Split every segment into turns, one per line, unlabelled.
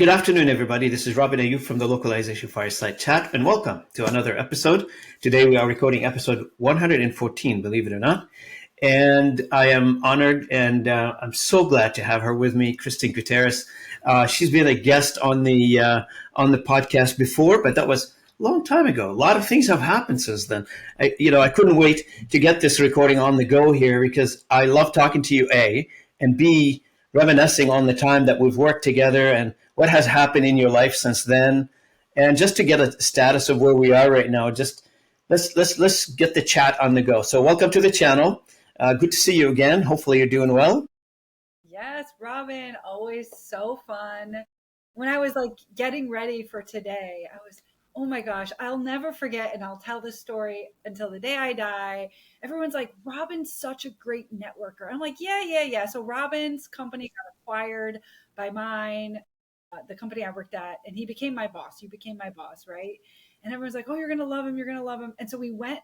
good afternoon, everybody. This is Robin Ayub from the Localization Fireside Chat, and welcome to another episode. Today we are recording episode 114, believe it or not. And I am honored and I'm so glad to have her with me, Kristin Gutierrez. She's been a guest on the podcast before, but that was a long time ago. A lot of things have happened since then. I couldn't wait to get this recording on the go here because I love talking to you, A, and B, reminiscing on the time that we've worked together and what has happened in your life since then, and just to get a status of where we are right now. Just let's get the chat on the go. So welcome to the channel. Good to see you again. Hopefully you're doing well.
Yes, Robin, always so fun. When I was getting ready for today, I was, oh my gosh, I'll never forget, and I'll tell this story until the day I die. Everyone's like, Robin's such a great networker. I'm like, yeah. So Robin's company got acquired by mine, the company I worked at, and he became my boss. You became my boss, right? And everyone's like, oh, you're going to love him. You're going to love him. And so we went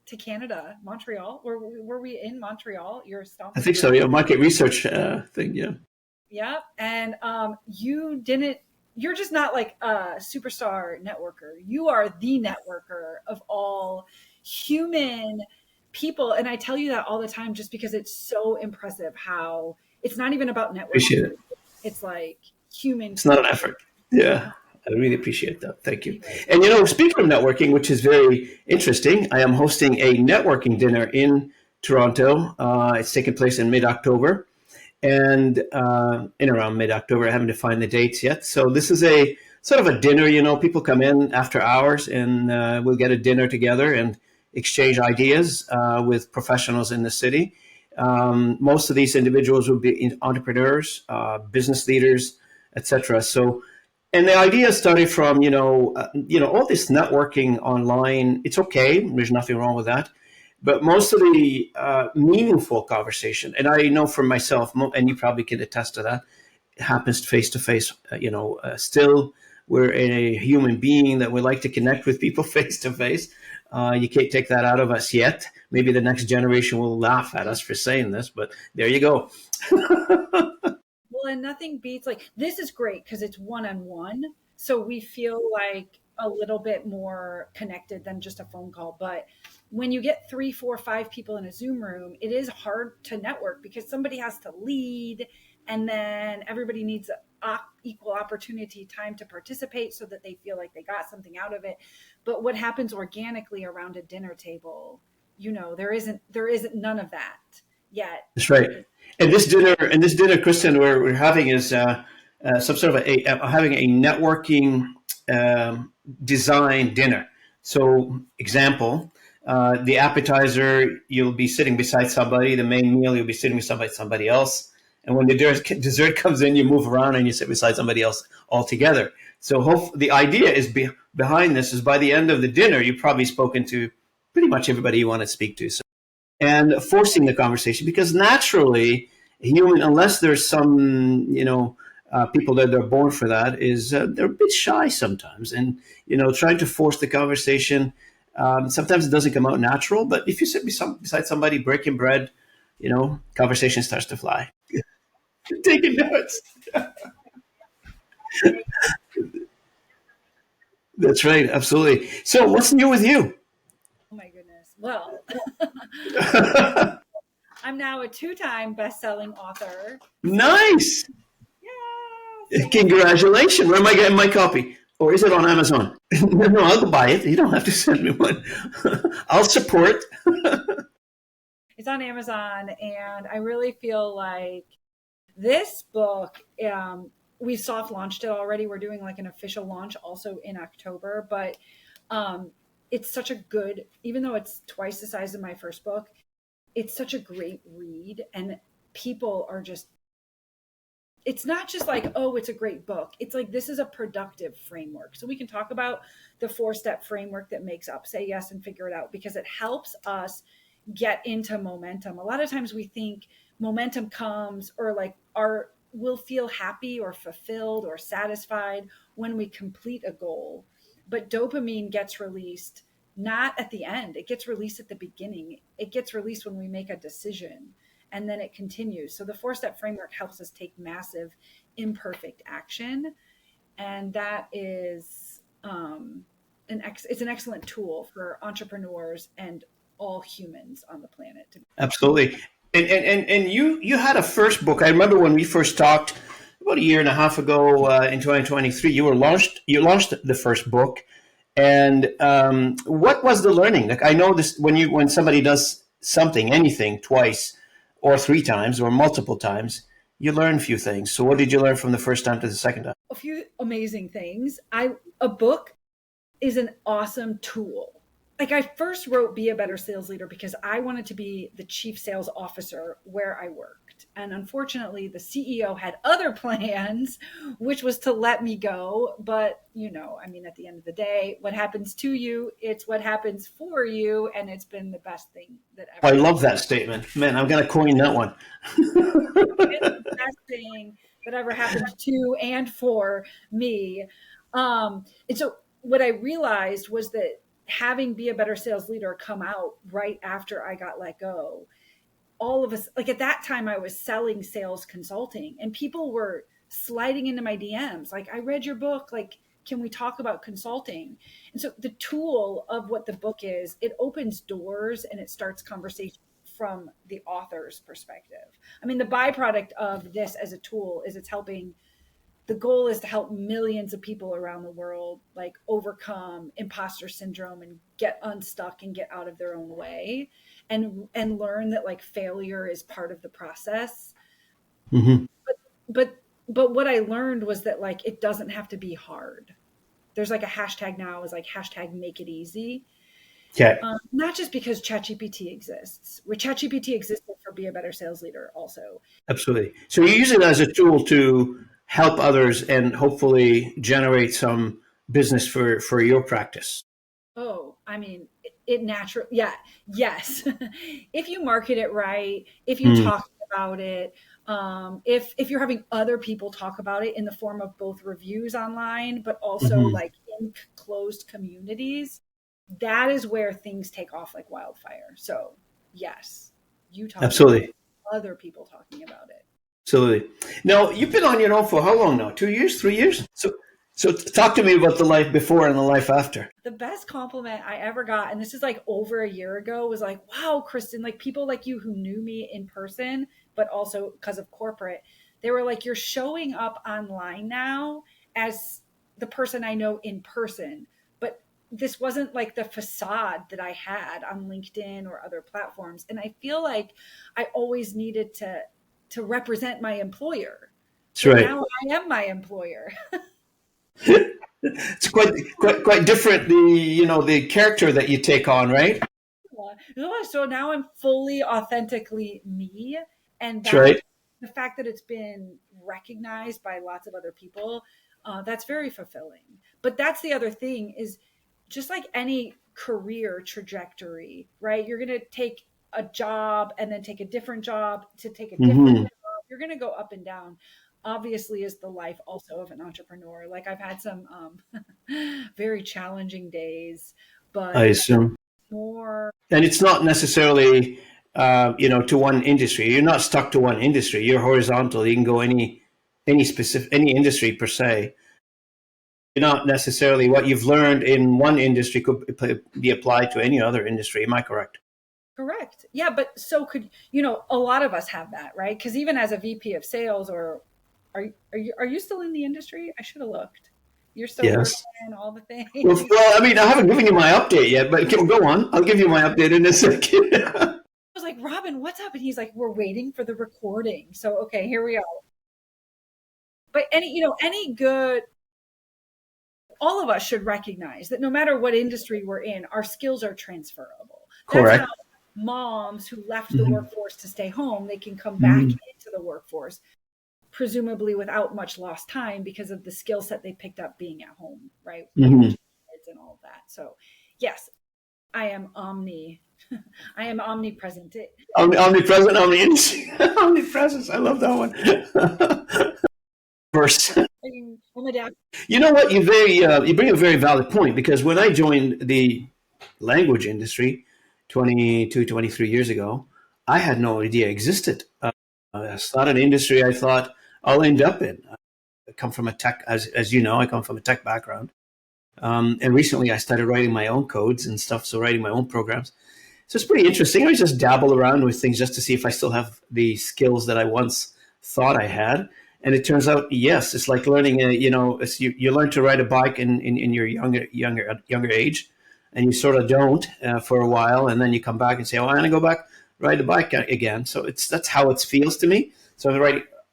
to Canada, Montreal. Were we in Montreal? Your stomp.
I think so. Yeah, market research thing. Yeah.
Yeah, and you're just not like a superstar networker. You are the networker of all human people. And I tell you that all the time just because it's so impressive how it's not even about networking.
Appreciate it.
It's like human.
It's not an effort. Yeah. I really appreciate that. Thank you. And, speaking of networking, which is very interesting, I am hosting a networking dinner in Toronto. It's taking place in mid-October. And in around mid-October. I haven't defined the dates yet. So this is a sort of a dinner, people come in after hours and we'll get a dinner together and exchange ideas with professionals in the city. Most of these individuals will be entrepreneurs, business leaders, etc. So, and the idea started from, all this networking online. It's okay. There's nothing wrong with that. But most of the meaningful conversation, and I know for myself, and you probably can attest to that, it happens face to face. Still, we're a human being that would like to connect with people face to face. You can't take that out of us yet. Maybe the next generation will laugh at us for saying this, but there you go.
Well, and nothing beats this is great because it's one-on-one. So we feel like a little bit more connected than just a phone call. But when you get 3, 4, 5 people in a Zoom room, it is hard to network because somebody has to lead and then everybody needs equal opportunity time to participate so that they feel like they got something out of it. But what happens organically around a dinner table, there isn't none of that yet.
That's right. And this dinner, Kristin, we're having is some sort of having a networking design dinner. So, example, the appetizer, you'll be sitting beside somebody. The main meal, you'll be sitting beside somebody else. And when the dessert comes in, you move around and you sit beside somebody else altogether. So the idea is behind this is by the end of the dinner, you've probably spoken to pretty much everybody you want to speak to. So, and forcing the conversation, because naturally, human, unless there's some, people that are born for that, is they're a bit shy sometimes. And, trying to force the conversation, sometimes it doesn't come out natural. But if you sit beside somebody breaking bread, conversation starts to fly. Taking notes. That's right. Absolutely. So what's new with you?
Oh, my goodness. Well, I'm now a 2-time best-selling author.
Nice.
Yeah.
Congratulations. Where am I getting my copy? Or is it on Amazon? No, I'll go buy it. You don't have to send me one. I'll support.
It's on Amazon, and I really feel like this book, we soft launched it already. We're doing an official launch also in October, but it's such a good, even though it's twice the size of my first book, it's such a great read, and people are just, it's not just oh, it's a great book. It's this is a productive framework. So we can talk about the 4-step framework that makes up Say Yes and Figure It Out, because it helps us get into momentum. A lot of times we think momentum comes or we'll feel happy or fulfilled or satisfied when we complete a goal. But dopamine gets released not at the end. It gets released at the beginning. It gets released when we make a decision, and then it continues. So the 4-step framework helps us take massive, imperfect action. And that is it's an excellent tool for entrepreneurs and all humans on the planet.
Absolutely. And you had a first book. I remember when we first talked about a year and a half ago in 2023. You launched the first book, and what was the learning? Like, I know this, when somebody does something, anything, twice or three times or multiple times, you learn a few things. So what did you learn from the first time to the second time?
A few amazing things. A book is an awesome tool. Like, I first wrote Be a Better Sales Leader because I wanted to be the chief sales officer where I worked. And unfortunately, the CEO had other plans, which was to let me go. But, at the end of the day, what happens to you, it's what happens for you. And it's been the best thing that ever.
I love that statement. Man, I'm going to coin that one.
It's the best thing that ever happened to and for me. And so what I realized was that having Be a Better Sales Leader come out right after I got let go, all of us, like at that time I was selling sales consulting and people were sliding into my DMs. Like, I read your book, like, can we talk about consulting? And so the tool of what the book is, it opens doors and it starts conversation from the author's perspective. I mean, the byproduct of this as a tool is the goal is to help millions of people around the world, like, overcome imposter syndrome and get unstuck and get out of their own way and learn that, like, failure is part of the process.
Mm-hmm.
But what I learned was that, like, it doesn't have to be hard. There's like a hashtag now is like hashtag make it easy.
Okay.
Not just because ChatGPT exists, which ChatGPT existed for Be a Better Sales Leader also.
Absolutely. So you use it as a tool to help others and hopefully generate some business for your practice.
Oh, I mean, it naturally, yeah, yes. If you market it right, if you talk about it, if you're having other people talk about it in the form of both reviews online, but also like in closed communities, that is where things take off like wildfire. So yes, you talk
Absolutely.
about other people talking about it.
Absolutely. Now, you've been on your own for how long now? 2 years, 3 years? So talk to me about the life before and the life after.
The best compliment I ever got, and this is like over a year ago, was like, wow, Kristin, like, people like you who knew me in person, but also because of corporate, they were like, you're showing up online now as the person I know in person. But this wasn't like the facade that I had on LinkedIn or other platforms. And I feel like I always needed to represent my employer.
That's right.
Now I am my employer.
It's quite different, the character that you take on, right?
So now I'm fully authentically me. And
That's right.
The fact that it's been recognized by lots of other people, that's very fulfilling. But that's the other thing is, just like any career trajectory, right? You're going to take a job and then take a different job to take a different job. You're going to go up and down. Obviously is the life also of an entrepreneur. Like, I've had some very challenging days, but
I assume.
more.
And it's not necessarily, to one industry. You're not stuck to one industry. You're horizontal. You can go any industry per se. You're not necessarily what you've learned in one industry could be applied to any other industry. Am I correct?
Correct. Yeah, but so could, a lot of us have that, right? Because even as a VP of sales, or are you still in the industry? I should have looked. You're still working all the things.
Well, I haven't given you my update yet, but go on. I'll give you my update in a second.
I was like, Robin, what's up? And he's like, we're waiting for the recording. So, okay, here we are. But any good, all of us should recognize that no matter what industry we're in, our skills are transferable.
Correct.
That's how moms who left the workforce to stay home, they can come back into the workforce, presumably without much lost time because of the skill set they picked up being at home, right? And all of that. So yes, I am omnipresent.
Omnipresent, omnipresence. I love that one. Verse. You know what? You bring a very valid point, because when I joined the language industry 22, 23 years ago, I had no idea it existed. It's not an industry I thought I'll end up in. come from a tech, as you know, I come from a tech background. And recently I started writing my own codes and stuff, so writing my own programs. So it's pretty interesting. I just dabble around with things just to see if I still have the skills that I once thought I had. And it turns out, yes, it's like learning. You learn to ride a bike in your younger age, and you sort of don't for a while, and then you come back and say, "Oh, I'm going to go back ride the bike again." So that's how it feels to me. So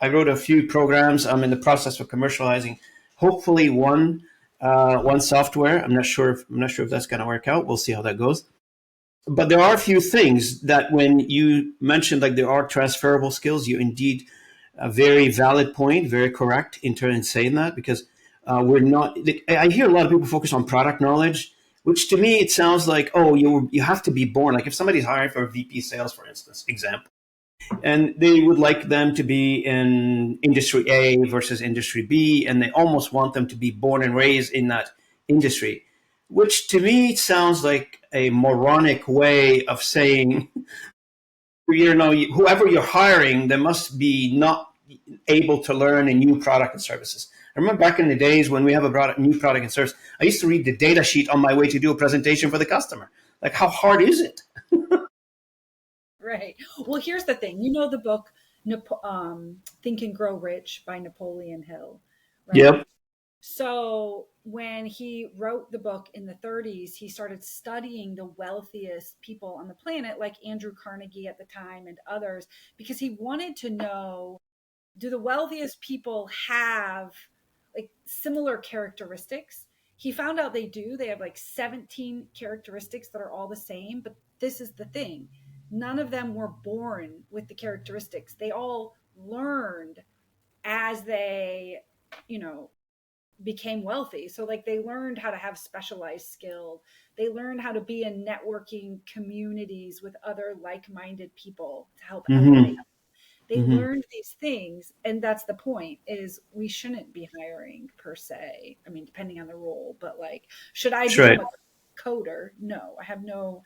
I wrote a few programs. I'm in the process of commercializing, hopefully one software. I'm not sure if that's going to work out. We'll see how that goes. But there are a few things that when you mentioned like there are transferable skills, you indeed a very valid point, very correct in terms of saying that, because we're not. I hear a lot of people focus on product knowledge, which to me it sounds like, oh, you have to be born. Like if somebody's hiring for a VP sales, for instance, example, and they would like them to be in industry A versus industry B, and they almost want them to be born and raised in that industry, which to me sounds like a moronic way of saying, whoever you're hiring, they must be not able to learn a new product and services. I remember back in the days when we have a new product and service, I used to read the data sheet on my way to do a presentation for the customer. Like, how hard is it?
Right. Well, here's the thing. You know the book Think and Grow Rich by Napoleon Hill, right?
Yep.
So when he wrote the book in the 30s, he started studying the wealthiest people on the planet, like Andrew Carnegie at the time and others, because he wanted to know, do the wealthiest people have like similar characteristics? He found out they do. They have like 17 characteristics that are all the same. But this is the thing. None of them were born with the characteristics. They all learned as they, you know, became wealthy. So like they learned how to have specialized skill. They learned how to be in networking communities with other like-minded people to help elevate.
Mm-hmm.
They
Mm-hmm.
learned these things, and that's the point, is we shouldn't be hiring per se. I mean, depending on the role, but like, should I
That's
become
right.
a coder? No, I have no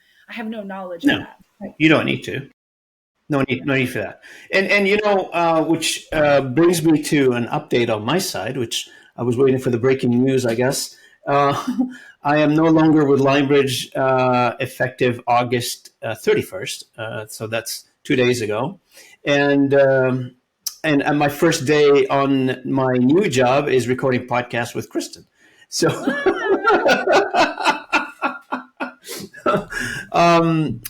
knowledge of
No,
that. Right.
you don't need to. No need for that. And which brings me to an update on my side, which I was waiting for the breaking news, I guess. Uh, I am no longer with Linebridge effective August 31st. So that's 2 days ago. And, and my first day on my new job is recording podcasts with Kristin. So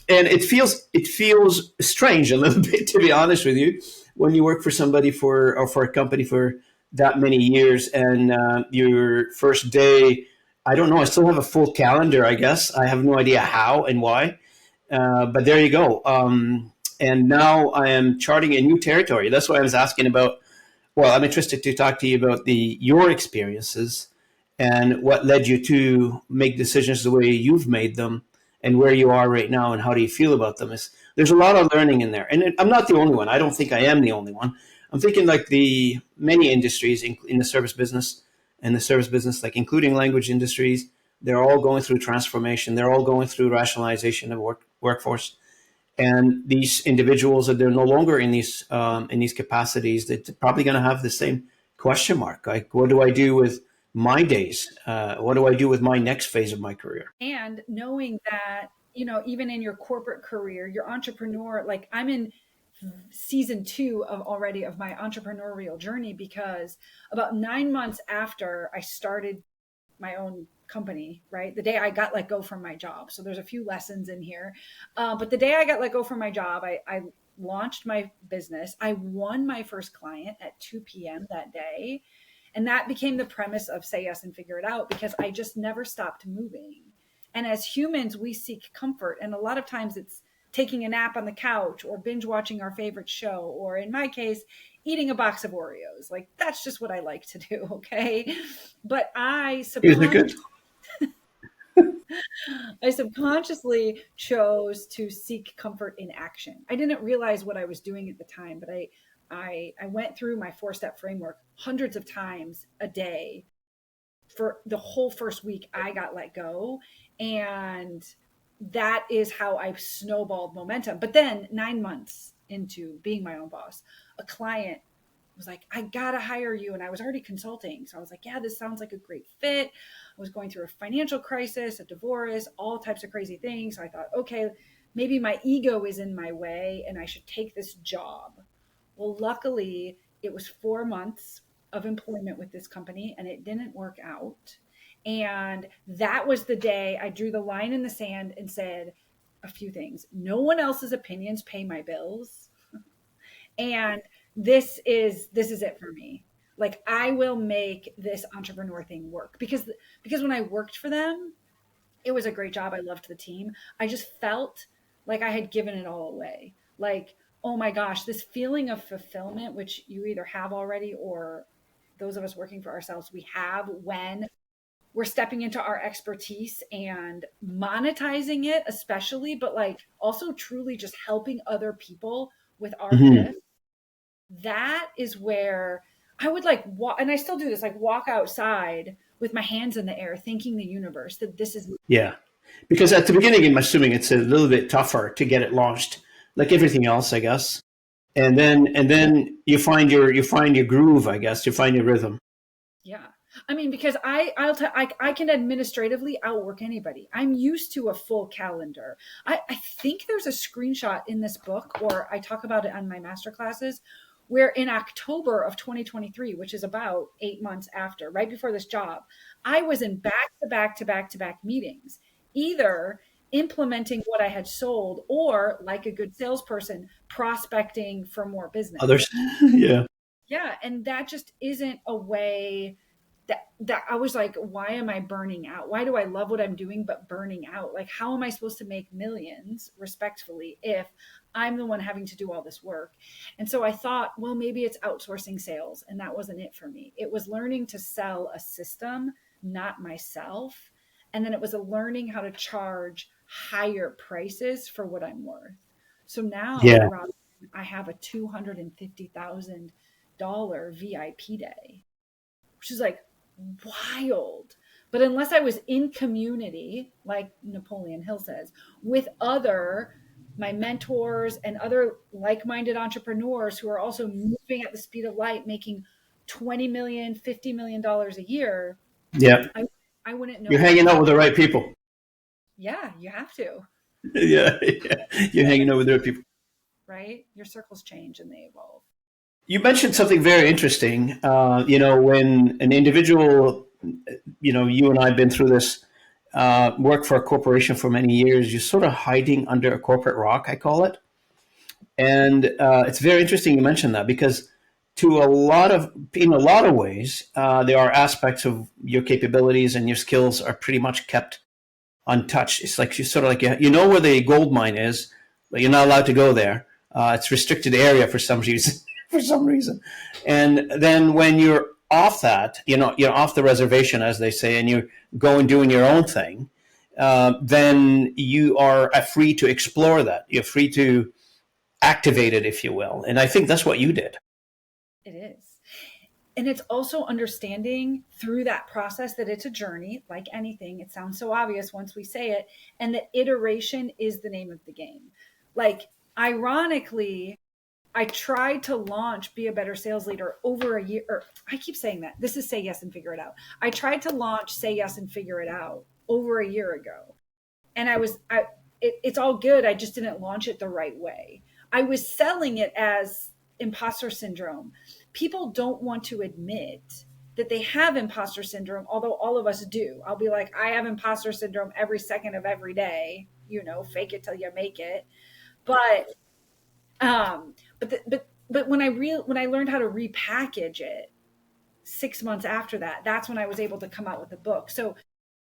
and it feels strange a little bit, to be honest with you, when you work for somebody for a company for that many years, and your first day, I don't know, I still have a full calendar, I guess. I have no idea how and why, but there you go. And now I am charting a new territory. That's why I was asking about. Well, I'm interested to talk to you about your experiences and what led you to make decisions the way you've made them, and where you are right now, and how do you feel about them. There's a lot of learning in there, and I'm not the only one. I don't think I am the only one. I'm thinking like the many industries in the service business, like including language industries, they're all going through transformation. They're all going through rationalization of workforce, and these individuals that they're no longer in these capacities, they're probably going to have the same question mark, like, what do I do with my days? What do I do with my next phase of my career?
And knowing that, you know, even in your corporate career, your entrepreneur, like I'm in season 2 of already of my entrepreneurial journey, because about 9 months after I started my own company, right? The day I got let go from my job. So there's a few lessons in here. But the day I got let go from my job, I launched my business. I won my first client at 2 p.m. that day. And that became the premise of Say Yes and Figure It Out, because I just never stopped moving. And as humans, we seek comfort. And a lot of times it's taking a nap on the couch, or binge watching our favorite show, or in my case, eating a box of Oreos. Like that's just what I like to do. Okay. But
Is it good?
I subconsciously chose to seek comfort in action. I didn't realize what I was doing at the time, but I went through my 4-step framework hundreds of times a day for the whole first week I got let go. And that is how I snowballed momentum. But then 9 months into being my own boss, a client was like, I gotta hire you. And I was already consulting. So I was like, yeah, this sounds like a great fit. I was going through a financial crisis, a divorce, all types of crazy things. So I thought, okay, maybe my ego is in my way and I should take this job. Well, luckily, it was 4 months of employment with this company and it didn't work out. And that was the day I drew the line in the sand and said a few things. No one else's opinions pay my bills. And this is it for me. Like I will make this entrepreneur thing work because when I worked for them, it was a great job. I loved the team. I just felt like I had given it all away. Like, oh my gosh, this feeling of fulfillment, which you either have already or those of us working for ourselves, we have when we're stepping into our expertise and monetizing it, especially, but like also truly just helping other people with our
Mm-hmm.
gift. That is where I would like walk, and I still do this, like walk outside with my hands in the air, thanking the universe that this is.
Yeah. Because at the beginning, I'm assuming it's a little bit tougher to get it launched, like everything else, I guess. And then you find your groove, I guess. You find your rhythm.
Yeah. I mean, because I can administratively outwork anybody. I'm used to a full calendar. I think there's a screenshot in this book, or I talk about it on my master classes, where in October of 2023, which is about 8 months after, right before this job, I was in back to back to back to back meetings, either implementing what I had sold or, like a good salesperson, prospecting for more business.
Others, yeah,
Yeah, and that just isn't a way that I was like, why am I burning out? Why do I love what I'm doing but burning out? Like, how am I supposed to make millions respectfully if I'm the one having to do all this work? And so I thought, well, maybe it's outsourcing sales, and that wasn't it for me. It was learning to sell a system, not myself. And then it was a learning how to charge higher prices for what I'm worth. So now,
yeah,
Rob, I have a $250,000 VIP day, which is like wild. But unless I was in community, like Napoleon Hill says, with my mentors and other like-minded entrepreneurs who are also moving at the speed of light, making 20 million, $50 million a year,
yeah.
I, I wouldn't know
You're
what I
hanging
was.
out with the right people.
Yeah, you have to,
Yeah, yeah. You're hanging out with the right people.
right? Your circles change and they evolve.
You mentioned something very interesting. When an individual, you and I have been through this, work for a corporation for many years, you're sort of hiding under a corporate rock, I call it. And it's very interesting you mentioned that because in a lot of ways, there are aspects of your capabilities and your skills are pretty much kept untouched. It's like you sort of like you know where the gold mine is, but you're not allowed to go there. It's restricted area for some reason. For some reason, and then when you're off that, you're off the reservation, as they say, and you're going doing your own thing. Then you are free to explore that. You're free to activate it, if you will. And I think that's what you did.
It is. And it's also understanding through that process that it's a journey, like anything. It sounds so obvious once we say it, and that iteration is the name of the game. Like, ironically, I tried to launch Be a Better Sales Leader over a year. Or I keep saying that. This is Say Yes and Figure It Out. I tried to launch Say Yes and Figure It Out over a year ago. And it's all good. I just didn't launch it the right way. I was selling it as imposter syndrome. People don't want to admit that they have imposter syndrome, although all of us do. I'll be like, I have imposter syndrome every second of every day, fake it till you make it. But but when I learned how to repackage it 6 months after that, that's when I was able to come out with a book. So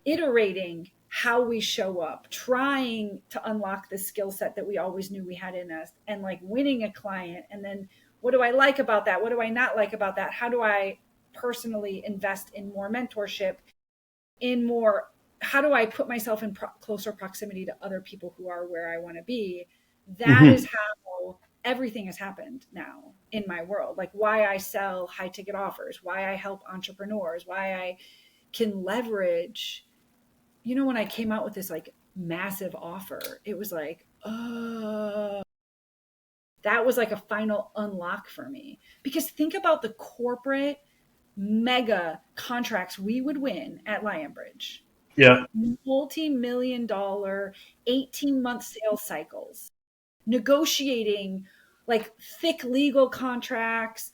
iterating how we show up, trying to unlock the skill set that we always knew we had in us, and like winning a client. And then what do I like about that? What do I not like about that? How do I personally invest in more mentorship, how do I put myself in closer proximity to other people who are where I want to be? That
Mm-hmm.
is how everything has happened now in my world. Like why I sell high ticket offers, why I help entrepreneurs, why I can leverage, when I came out with this like massive offer, it was like, oh, that was like a final unlock for me. Because think about the corporate mega contracts we would win at Lionbridge.
Yeah.
Multi-million-dollar, 18-month sales cycles, negotiating like thick legal contracts,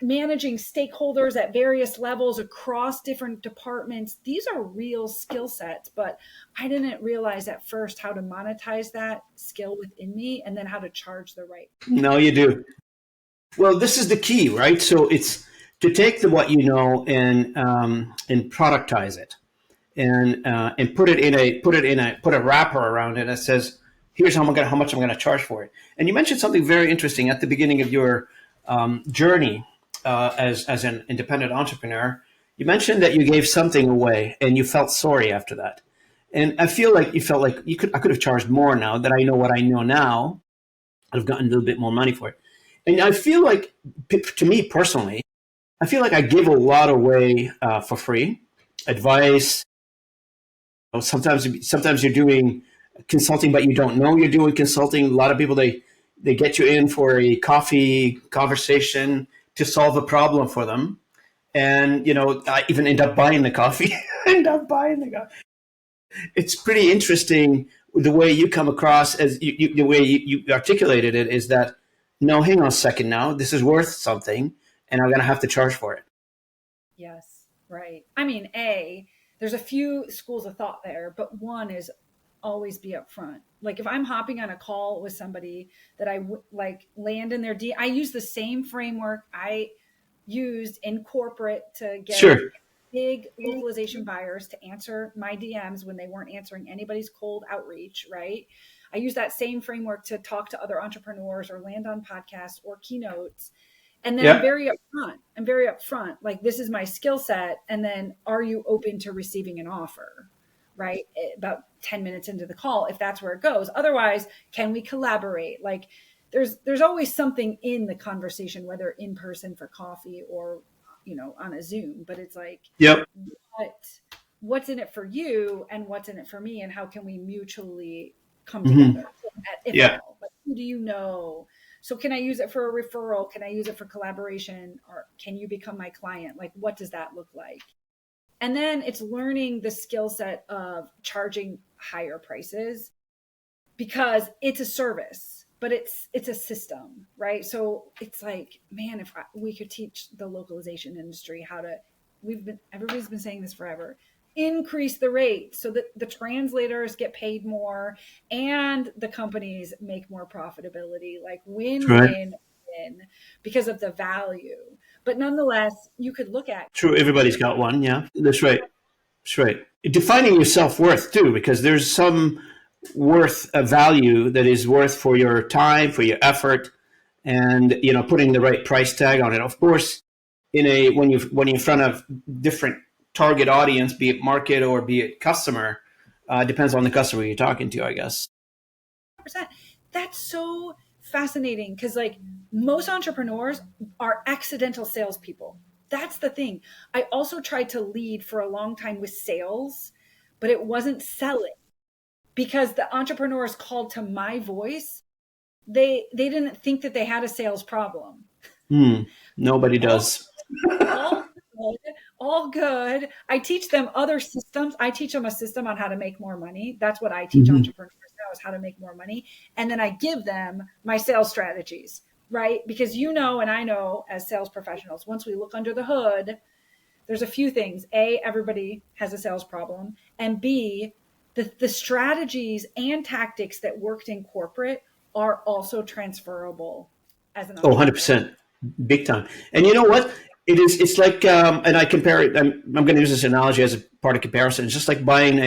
managing stakeholders at various levels across different departments. These are real skill sets, but I didn't realize at first how to monetize that skill within me and then how to charge the right.
No, you do. Well, this is the key, right? So it's to take what you know and productize it, and put a wrapper around it that says, here's how much I'm gonna charge for it. And you mentioned something very interesting at the beginning of your journey as an independent entrepreneur. You mentioned that you gave something away and you felt sorry after that. And I feel like you felt like I could have charged more now that I know what I know now. I've gotten a little bit more money for it. And I feel like, to me personally, I feel like I give a lot away for free. Advice. Sometimes you're doing consulting, but you don't know you're doing consulting. A lot of people, they get you in for a coffee conversation to solve a problem for them. And, I even end up buying the coffee. It's pretty interesting the way you come across, as the way you articulated it, is that, no, hang on a second now, this is worth something and I'm going to have to charge for it.
Yes, right. I mean, there's a few schools of thought there, but one is always be upfront. Like if I'm hopping on a call with somebody that I land in their I use the same framework I used in corporate to get big localization buyers to answer my DMs when they weren't answering anybody's cold outreach, right? I use that same framework to talk to other entrepreneurs or land on podcasts or keynotes. And then I'm very upfront. Like, this is my skill set. And then, are you open to receiving an offer? Right? About 10 minutes into the call, if that's where it goes. Otherwise, can we collaborate? Like, there's always something in the conversation, whether in person for coffee or, on a Zoom. But it's like, what's in it for you and what's in it for me? And how can we mutually come together? Like, who do you know? So can I use it for a referral? Can I use it for collaboration? Or can you become my client? Like, what does that look like? And then it's learning the skill set of charging higher prices, because it's a service, but it's a system, right? So it's like, man, if we could teach the localization industry how to, everybody's been saying this forever, increase the rate so that the translators get paid more and the companies make more profitability, like win, because of the value. But nonetheless, you could look at.
True. Everybody's got one. Yeah, that's right. That's right. Defining your self-worth too, because there's some worth, a value that is worth for your time, for your effort, and, putting the right price tag on it. Of course, when you're in front of different target audience, be it market or be it customer, depends on the customer you're talking to, I guess.
That's so fascinating, because like most entrepreneurs are accidental salespeople. That's the thing. I also tried to lead for a long time with sales, but it wasn't selling, because the entrepreneurs called to my voice. They didn't think that they had a sales problem.
Nobody does.
All good. I teach them other systems. I teach them a system on how to make more money. That's what I teach entrepreneurs now, is how to make more money. And then I give them my sales strategies, right? Because and I know as sales professionals, once we look under the hood, there's a few things. A, everybody has a sales problem. And B, the strategies and tactics that worked in corporate are also transferable as an entrepreneur.
100%. Big time. And you know what? It's like, and I compare it, I'm going to use this analogy as a part of comparison. It's just like buying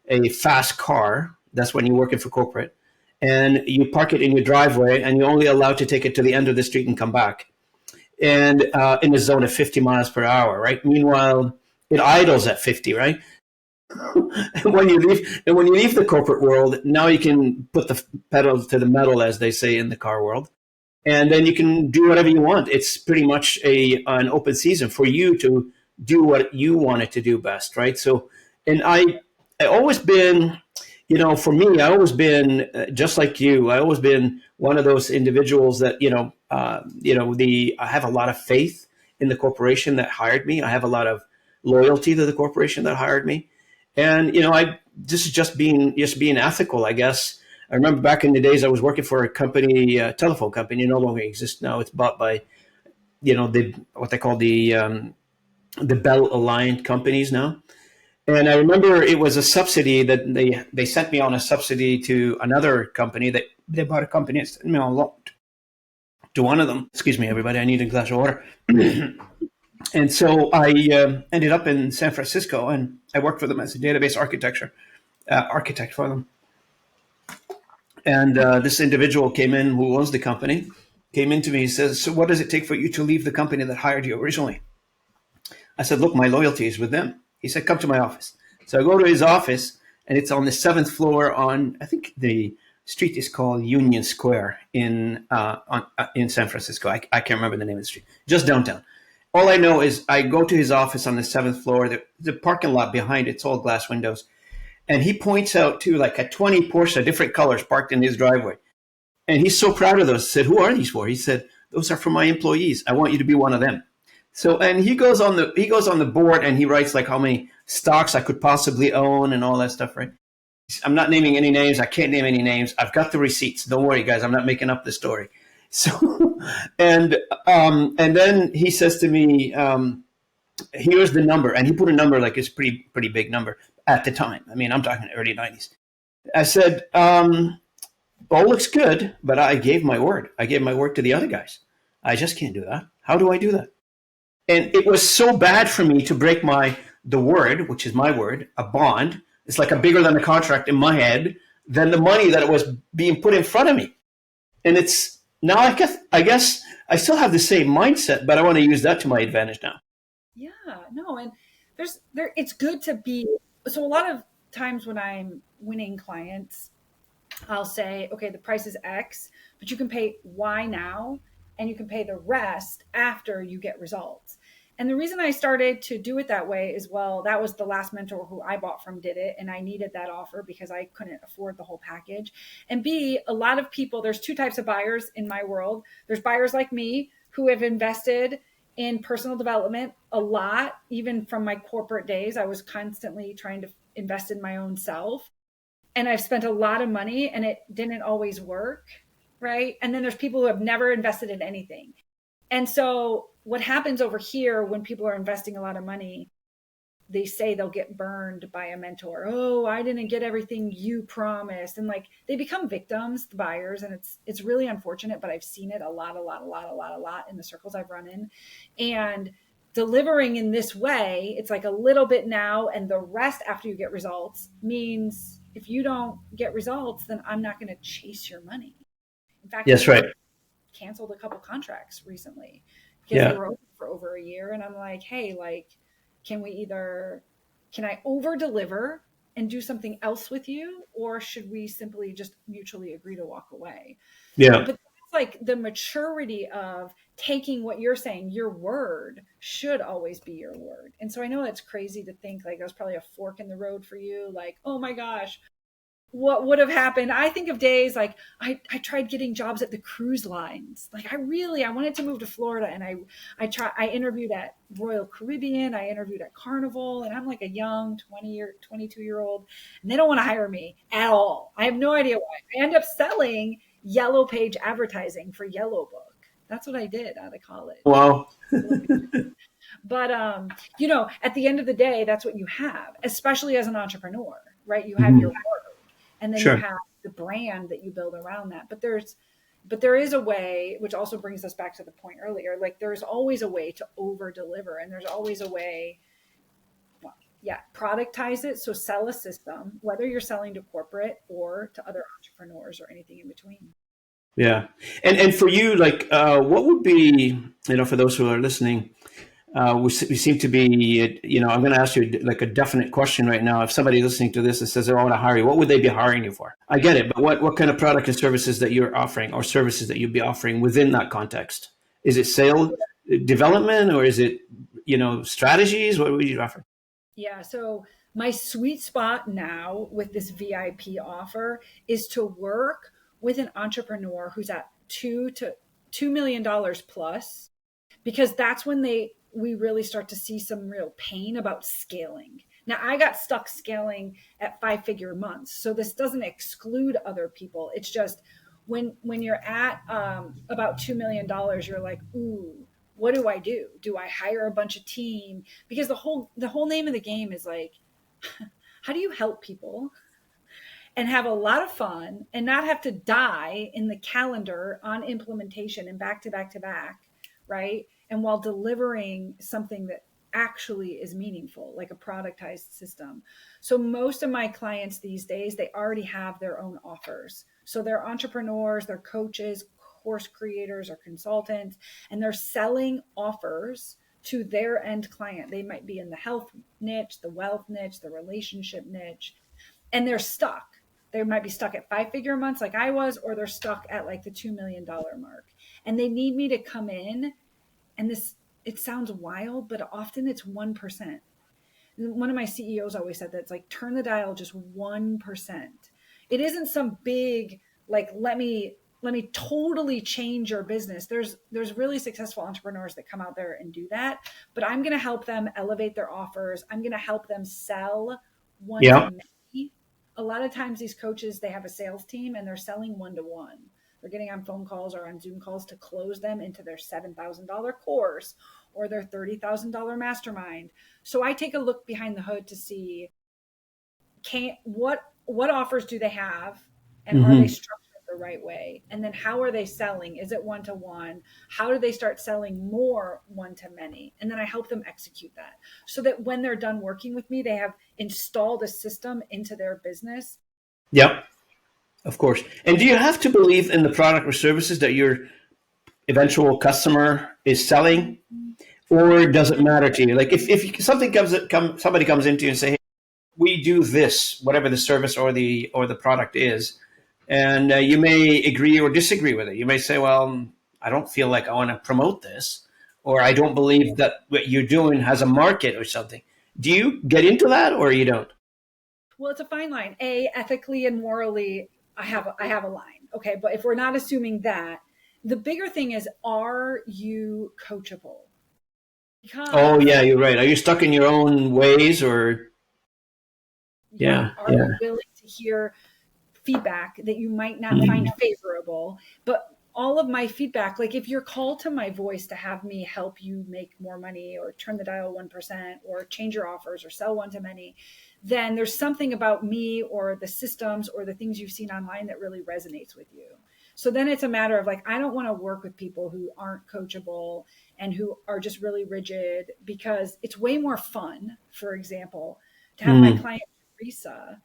a fast car. That's when you're working for corporate, and you park it in your driveway and you're only allowed to take it to the end of the street and come back. And in the zone of 50 miles per hour, right? Meanwhile, it idles at 50, right? And when you leave the corporate world, now you can put the pedal to the metal, as they say in the car world. And then you can do whatever you want. It's pretty much an open season for you to do what you wanted to do best, right? So, and I always been, for me, I always been just like you. I always been one of those individuals that I have a lot of faith in the corporation that hired me. I have a lot of loyalty to the corporation that hired me, and I this is just being ethical, I guess. I remember back in the days I was working for a company, telephone company, no longer exists now. It's bought by what they call the Bell Aliant companies now. And I remember it was a subsidy that they sent me on a subsidy to another company that they bought a company and sent me on loan to one of them. Excuse me, everybody, I need a glass of water. And so I ended up in San Francisco, and I worked for them as a database architect for them. And this individual came in, who owns the company, came into me. He says, "So what does it take for you to leave the company that hired you originally?" I said, "Look, my loyalty is with them." He said, "Come to my office." So I go to his office, and it's on the 7th floor on, I think the street is called Union Square in San Francisco. I can't remember the name of the street, just downtown. All I know is I go to his office on the 7th floor. The parking lot behind it's all glass windows. And he points out to like a 20 Porsche of different colors parked in his driveway. And he's so proud of those. I said, "Who are these for?" He said, "Those are for my employees. I want you to be one of them." So, and he goes on the board and he writes like how many stocks I could possibly own and all that stuff, right? I'm not naming any names. I can't name any names. I've got the receipts. Don't worry, guys. I'm not making up the story. So, and then he says to me, "Here's the number," and he put a number like it's pretty big number at the time. I mean, I'm talking early 90s. I said, "All looks good, but I gave my word. I gave my word to the other guys. I just can't do that. How do I do that?" And it was so bad for me to break the word, which is my word, a bond. It's like a bigger than a contract in my head than the money that was being put in front of me. And it's now I guess I still have the same mindset, but I want to use that to my advantage now.
Yeah, no, and it's good to be. So a lot of times when I'm winning clients, I'll say, okay, the price is X, but you can pay Y now, and you can pay the rest after you get results. And the reason I started to do it that way is, well, that was the last mentor who I bought from did it. And I needed that offer because I couldn't afford the whole package. And B, a lot of people, there's two types of buyers in my world. There's buyers like me who have invested in personal development a lot. Even from my corporate days, I was constantly trying to invest in my own self. And I've spent a lot of money and it didn't always work, right? And then there's people who have never invested in anything. And so what happens over here when people are investing a lot of money, they say they'll get burned by a mentor. "Oh, I didn't get everything you promised." And like they become victims, the buyers. And it's really unfortunate, but I've seen it a lot in the circles I've run in. And delivering in this way, it's like a little bit now and the rest after you get results means if you don't get results, then I'm not going to chase your money. In fact,
yes, right.
Canceled a couple contracts recently because they were open for over a year. And I'm like, hey, like, can I over deliver and do something else with you? Or should we simply just mutually agree to walk away?
Yeah.
But that's like the maturity of taking what you're saying, your word should always be your word. And so I know it's crazy to think like that was probably a fork in the road for you. Like, oh my gosh, what would have happened? I think of days like I tried getting jobs at the cruise lines. Like I wanted to move to Florida, and I interviewed at Royal Caribbean. I interviewed at Carnival, and I'm like a young 22-year-old, and they don't want to hire me at all. I have no idea why. I end up selling Yellow Page advertising for Yellow Book. That's what I did out of college.
Wow.
But at the end of the day, that's what you have, especially as an entrepreneur, right? You have your word. And then you have the brand that you build around that. But there is a way, which also brings us back to the point earlier, like there's always a way to over deliver, and there's always a way, productize it. So sell a system, whether you're selling to corporate or to other entrepreneurs or anything in between.
Yeah. And for you, like, what would be, for those who are listening, we seem to be, I'm going to ask you like a definite question right now. If somebody listening to this and says, "I want to hire you," what would they be hiring you for? I get it, but what kind of product and services that you're offering, or services that you'd be offering within that context? Is it sales development, or is it, strategies? What would you offer?
Yeah. So My sweet spot now with this VIP offer is to work with an entrepreneur who's at $2 million plus, because that's when we really start to see some real pain about scaling. Now, I got stuck scaling at 5-figure months, so this doesn't exclude other people. It's just when you're at about $2 million, you're like, ooh, what do I do? Do I hire a bunch of team? Because the whole name of the game is like, how do you help people and have a lot of fun and not have to die in the calendar on implementation and back to back to back, right? And while delivering something that actually is meaningful, like a productized system. So most of my clients these days, they already have their own offers. So they're entrepreneurs, they're coaches, course creators, or consultants, and they're selling offers to their end client. They might be in the health niche, the wealth niche, the relationship niche, and they're stuck. They might be stuck at 5-figure months like I was, or they're stuck at like the $2 million mark. And they need me to come in, and it sounds wild, but often it's 1%. One of my CEOs always said that it's like, turn the dial just 1%. It isn't some big, like, let me totally change your business. There's really successful entrepreneurs that come out there and do that, but I'm going to help them elevate their offers. I'm going to help them sell one to many. A lot of times these coaches, they have a sales team and they're selling one-to-one. They're getting on phone calls or on Zoom calls to close them into their $7,000 course or their $30,000 mastermind. So I take a look behind the hood to see what offers do they have, and are they structured the right way? And then how are they selling? Is it one-to-one? How do they start selling more one-to-many? And then I help them execute that so that when they're done working with me, they have installed a system into their business.
Yep, of course. And do you have to believe in the product or services that your eventual customer is selling, or does it matter to you? Like if somebody comes into you and say, hey, we do this, whatever the service or the product is, and you may agree or disagree with it. You may say, well, I don't feel like I want to promote this, or I don't believe that what you're doing has a market or something. Do you get into that, or you don't?
Well, it's a fine line. Ethically and morally, I have a line. Okay, but if we're not assuming that, the bigger thing is, are you coachable?
Because, oh yeah, you're right. Are you stuck in your own ways, or
are you willing to hear feedback that you might not find favorable? But all of my feedback, like if you're called to my voice to have me help you make more money or turn the dial 1% or change your offers or sell one-to-many, then there's something about me or the systems or the things you've seen online that really resonates with you. So then it's a matter of like, I don't want to work with people who aren't coachable and who are just really rigid, because it's way more fun, for example, to have my client Teresa,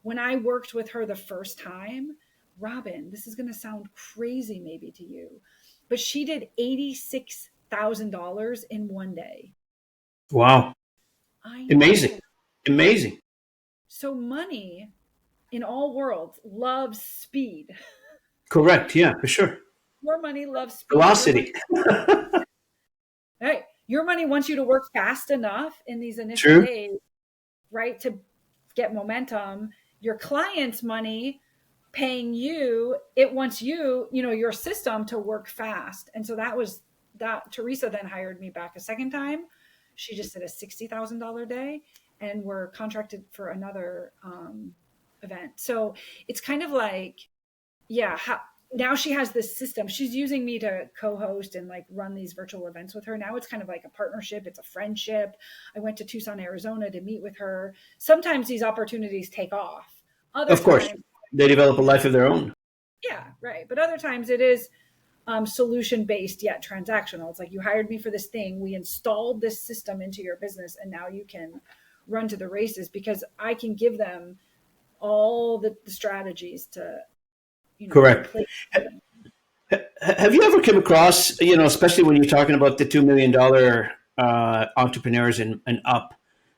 when I worked with her the first time, Robin, this is going to sound crazy maybe to you, but she did $86,000 in one day.
Wow. Amazing. Amazing.
So money in all worlds loves speed.
Correct. Yeah, for sure.
Your money loves speed.
Velocity.
Right. Your money wants you to work fast enough in these initial days, right, to get momentum. Your client's money paying you, it wants you, your system to work fast. And so that Teresa then hired me back a second time. She just did a $60,000 day, and we're contracted for another event. So it's kind of like, now she has this system. She's using me to co-host and like run these virtual events with her. Now it's kind of like a partnership. It's a friendship. I went to Tucson, Arizona to meet with her. Sometimes these opportunities take off.
Of course, they develop a life of their own.
Yeah, right. But other times it is solution-based yet transactional. It's like, you hired me for this thing. We installed this system into your business, and now you can run to the races, because I can give them all the strategies to,
correct. Have you ever come across, especially when you're talking about the $2 million entrepreneurs and up,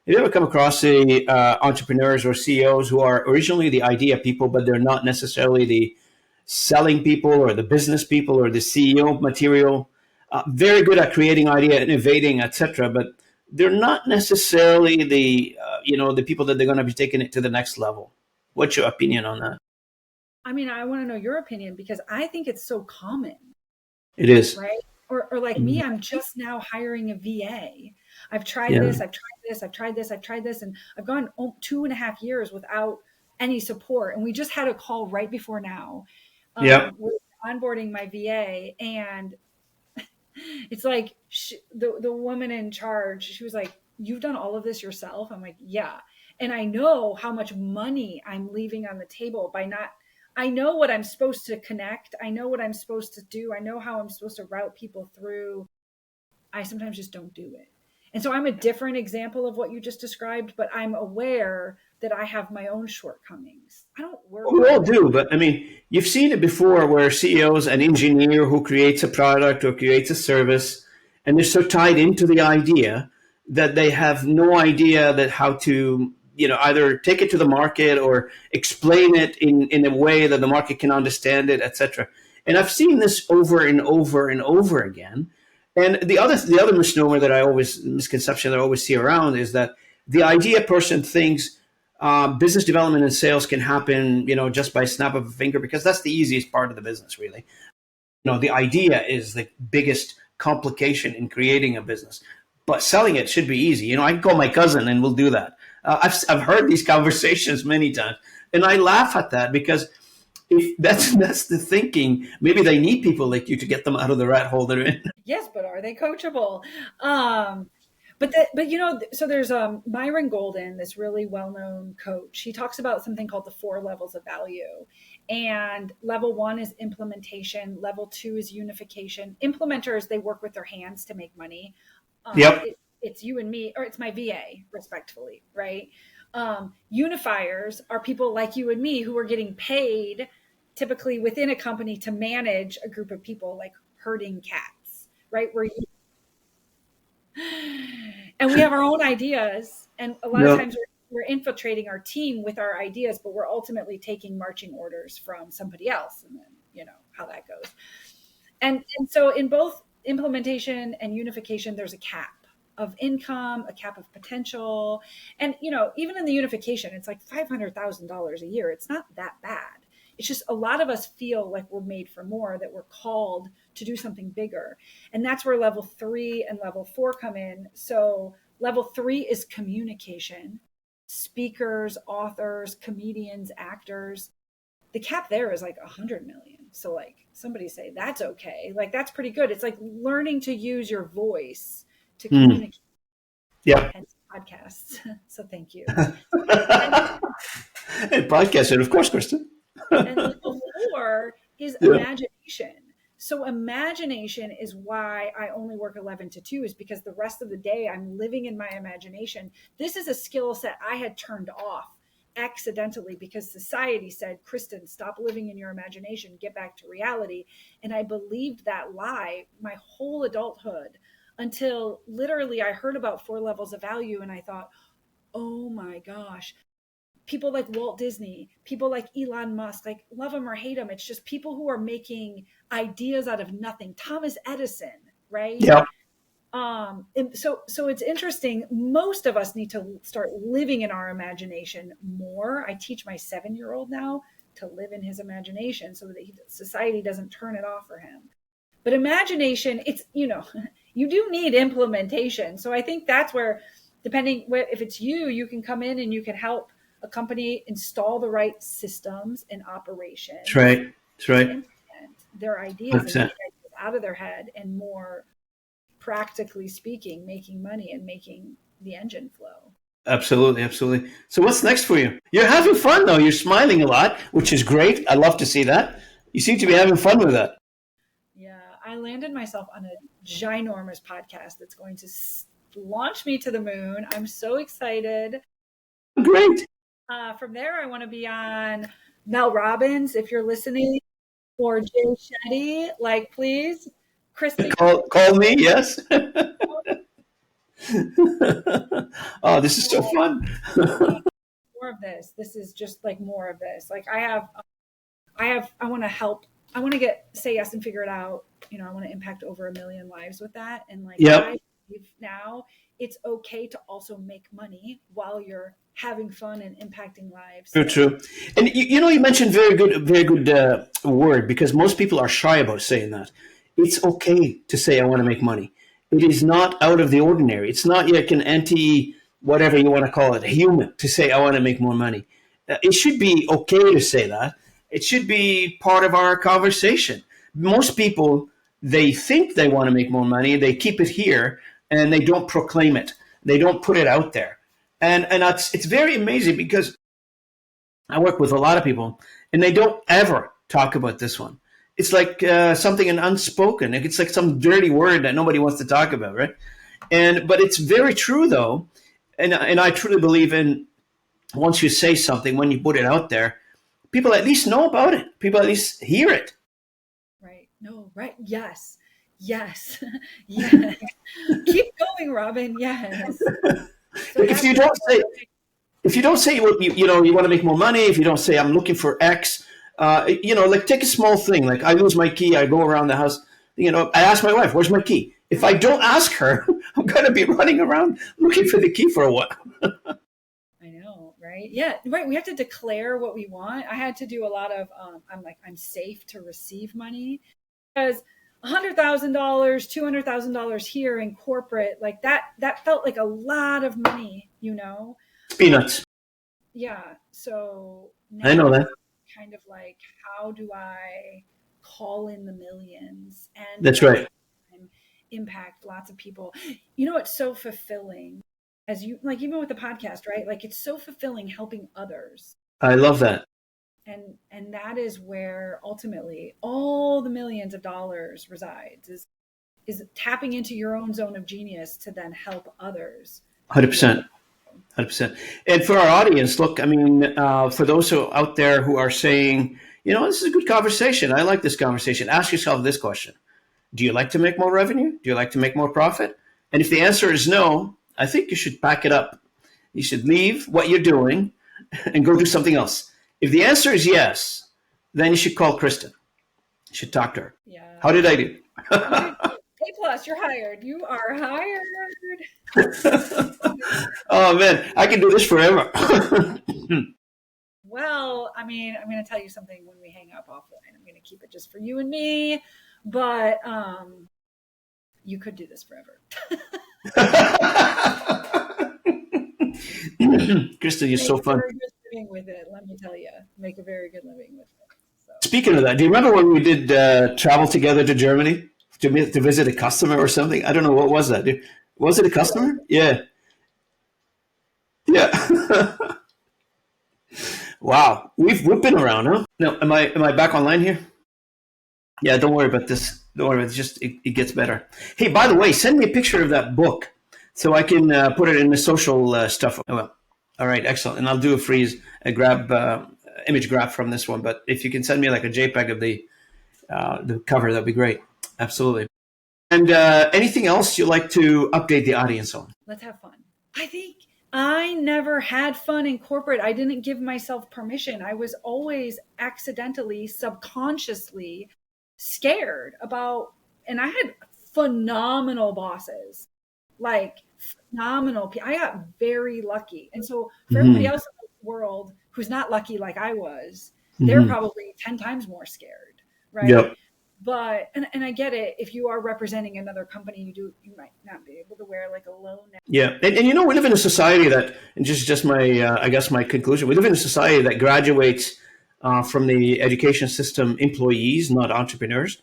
have you ever come across entrepreneurs or CEOs who are originally the idea people, but they're not necessarily the selling people or the business people or the CEO material? Very good at creating idea, innovating, etc., but they're not necessarily the the people that they're going to be taking it to the next level. What's your opinion on that?
I mean, I want to know your opinion because I think it's so common.
It is.
Right. Or like
Mhm.
me, I'm just now hiring a VA. I've tried
Yeah.
this, I've tried this, I've tried this, I've tried this, and I've gone 2.5 years without any support. And we just had a call right before now.
Yeah.
With onboarding my VA, and it's like the woman in charge, she was like, "You've done all of this yourself?" I'm like, "Yeah." And I know how much money I'm leaving on the table by not, I know what I'm supposed to connect. I know what I'm supposed to do. I know how I'm supposed to route people through. I sometimes just don't do it. And so I'm a different example of what you just described, but I'm aware that I have my own shortcomings. I don't work
We all
with
do, but I mean, you've seen it before where CEOs, an engineer who creates a product or creates a service, and they're so tied into the idea that they have no idea that how to, either take it to the market or explain it in a way that the market can understand it, etc. And I've seen this over and over and over again. And the other misconception that I always see around is that the idea person thinks business development and sales can happen, just by snap of a finger, because that's the easiest part of the business, really. The idea is the biggest complication in creating a business, but selling it should be easy. I can call my cousin and we'll do that. I've heard these conversations many times, and I laugh at that because if that's the thinking. Maybe they need people like you to get them out of the rat hole they're in.
Yes, but are they coachable? So there's Myron Golden, this really well-known coach. He talks about something called the 4 levels of value. And level 1 is implementation. Level 2 is unification. Implementers, they work with their hands to make money.
Yep.
It's you and me, or it's my VA, respectfully, right? Unifiers are people like you and me who are getting paid typically within a company to manage a group of people, like herding cats, right? And we have our own ideas, and a lot of
Yep.
times we're infiltrating our team with our ideas, but we're ultimately taking marching orders from somebody else, and then how that goes. And so in both implementation and unification, there's a cap of income, a cap of potential. And even in the unification, it's like $500,000 a year. It's not that bad. It's just a lot of us feel like we're made for more, that we're called to do something bigger. And that's where level 3 and level 4 come in. So level 3 is communication. Speakers, authors, comedians, actors. The cap there is like 100 million. So like somebody say that's okay. Like that's pretty good. It's like learning to use your voice to communicate.
Yep.
Hence podcasts. So thank you.
And podcast, of course, Kristen.
And level 4 is imagination. So imagination is why I only work 11 to 2, is because the rest of the day I'm living in my imagination. This is a skill set I had turned off accidentally because society said, "Kristin, stop living in your imagination, get back to reality." And I believed that lie my whole adulthood until literally I heard about 4 levels of value, and I thought, oh my gosh, people like Walt Disney, people like Elon Musk, like love them or hate them, it's just people who are making ideas out of nothing. Thomas Edison, right?
Yep.
And so it's interesting. Most of us need to start living in our imagination more. I teach my 7-year-old now to live in his imagination so that society doesn't turn it off for him. But imagination, it's, you do need implementation. So I think that's where, depending if it's you can come in and you can help a company install the right systems and operations.
That's right. That's right.
Implement their ideas
100%.
and get ideas out of their head, and more practically speaking, making money and making the engine flow.
Absolutely. Absolutely. So what's next for you? You're having fun though. You're smiling a lot, which is great. I love to see that. You seem to be having fun with that.
Yeah. I landed myself on a ginormous podcast that's going to launch me to the moon. I'm so excited.
Great.
From there, I want to be on Mel Robbins, if you're listening, or Jay Shetty. Like, please, Kristin.
Call me. Yes. Oh, this is so fun.
More of this. This is just like more of this. Like I want to help. I want to say yes and figure it out. I want to impact over 1 million lives with that. And like,
Yep.
believe now it's okay to also make money while you're having fun and impacting lives.
True, true. And you mentioned very good word, because most people are shy about saying that. It's okay to say I want to make money. It is not out of the ordinary. It's not like an anti whatever you want to call it, human, to say I want to make more money. It should be okay to say that. It should be part of our conversation. Most people, they think they want to make more money. They keep it here and they don't proclaim it. They don't put it out there. And it's very amazing, because I work with a lot of people and they don't ever talk about this one. It's like something unspoken. It's like some dirty word that nobody wants to talk about, right? But it's very true, though. And I truly believe in, once you say something, when you put it out there, people at least know about it. People at least hear it.
Right. No, right. Yes. Yes. Yes. Keep going, Robin. Yes. So
if you don't say you want to make more money, if you don't say I'm looking for X, like take a small thing. Like I lose my key, I go around the house. I ask my wife, "Where's my key?" If I don't ask her, I'm going to be running around looking for the key for a while.
I know, right? Yeah, right. We have to declare what we want. I had to do a lot of, I'm safe to receive money, because $100,000, $200,000 here in corporate, like that felt like a lot of money,
It's peanuts.
Yeah. So
now I know that.
Kind of like, how do I call in the millions and
that's right,
impact lots of people? It's so fulfilling, as you like, even with the podcast, right? Like, it's so fulfilling helping others.
I love that.
And that is where ultimately all the millions of dollars resides, is tapping into your own zone of genius to then help others.
100%. 100%. And for our audience, look, for those who out there who are saying, this is a good conversation, I like this conversation, ask yourself this question. Do you like to make more revenue? Do you like to make more profit? And if the answer is no, I think you should pack it up. You should leave what you're doing and go do something else. If the answer is yes, then you should call Kristin. You should talk to her.
Yeah.
How did I do?
A+, you're hired. You are hired.
Oh, man, I can do this forever.
Well, I'm going to tell you something when we hang up offline. I'm going to keep it just for you and me, but you could do this forever.
Kristin, you're so fun.
Living with it, let me tell you, make a very good living with it. So.
Speaking of that, do you remember when we did travel together to Germany to visit a customer or something? I don't know, what was that? Was it a customer? Yeah. Wow, we've been around, huh? No, am I back online here? Yeah, don't worry about this. Don't worry, it's just it gets better. Hey, by the way, send me a picture of that book so I can put it in the social stuff. Oh, well. All right, excellent. And I'll do a image grab from this one. But if you can send me like a JPEG of the cover, that'd be great. Absolutely. And anything else you'd like to update the audience on?
Let's have fun. I think I never had fun in corporate. I didn't give myself permission. I was always accidentally, subconsciously scared about, and I had phenomenal bosses, like phenomenal people. I got very lucky. And so for everybody else in the world who's not lucky like I was, they're probably 10 times more scared, right?
Yep.
But, and I get it, if you are representing another company, you might not be able to wear like a low neck.
Yeah. And we live in a society that, and just my, I guess my conclusion, we live in a society that graduates from the education system employees, not entrepreneurs,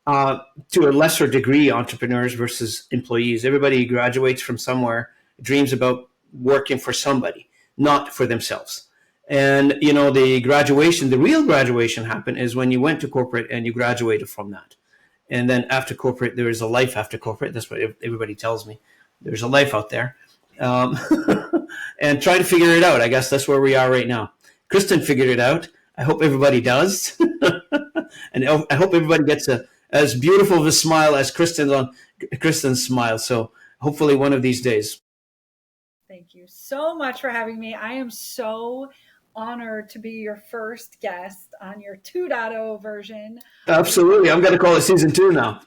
to a lesser degree entrepreneurs versus employees. Everybody graduates from somewhere, dreams about working for somebody, not for themselves. And, the real graduation happened is when you went to corporate and you graduated from that. And then after corporate, there is a life after corporate. That's what everybody tells me. There's a life out there. And try to figure it out. I guess that's where we are right now. Kristin figured it out. I hope everybody does. And I hope everybody gets as beautiful of a smile as Kristin's smile. So hopefully one of these days.
Thank you so much for having me. I am so honored to be your first guest on your 2.0 version.
Absolutely. I'm going to call it season 2 now.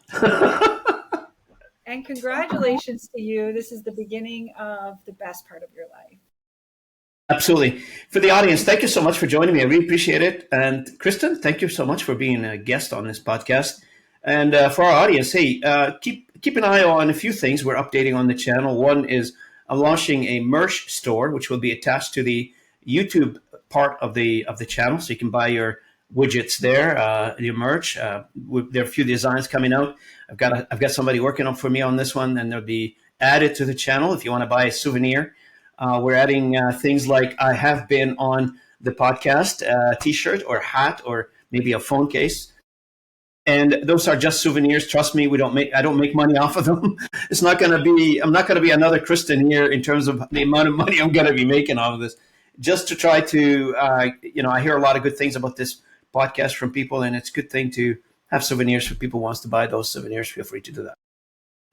And congratulations to you. This is the beginning of the best part of your life.
Absolutely. For the audience, thank you so much for joining me. I really appreciate it. And Kristin, thank you so much for being a guest on this podcast. And for our audience, hey, keep an eye on a few things we're updating on the channel. One is I'm launching a merch store, which will be attached to the YouTube part of the channel, so you can buy your widgets there, your merch. There are a few designs coming out. I've got somebody working on for me on this one, and they'll be added to the channel if you want to buy a souvenir. We're adding things like I have been on the podcast, T-shirt or hat or maybe a phone case. And those are just souvenirs. Trust me, I don't make money off of them. I'm not going to be another Kristin here in terms of the amount of money I'm going to be making off of this. Just to try to, I hear a lot of good things about this podcast from people, and it's a good thing to have souvenirs for people who wants to buy those souvenirs. Feel free to do that.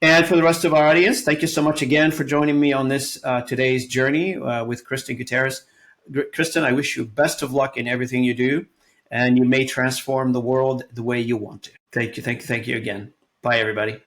And for the rest of our audience, thank you so much again for joining me on this today's journey with Kristin Gutierrez. Kristin, I wish you best of luck in everything you do, and you may transform the world the way you want to. Thank you again. Bye, everybody.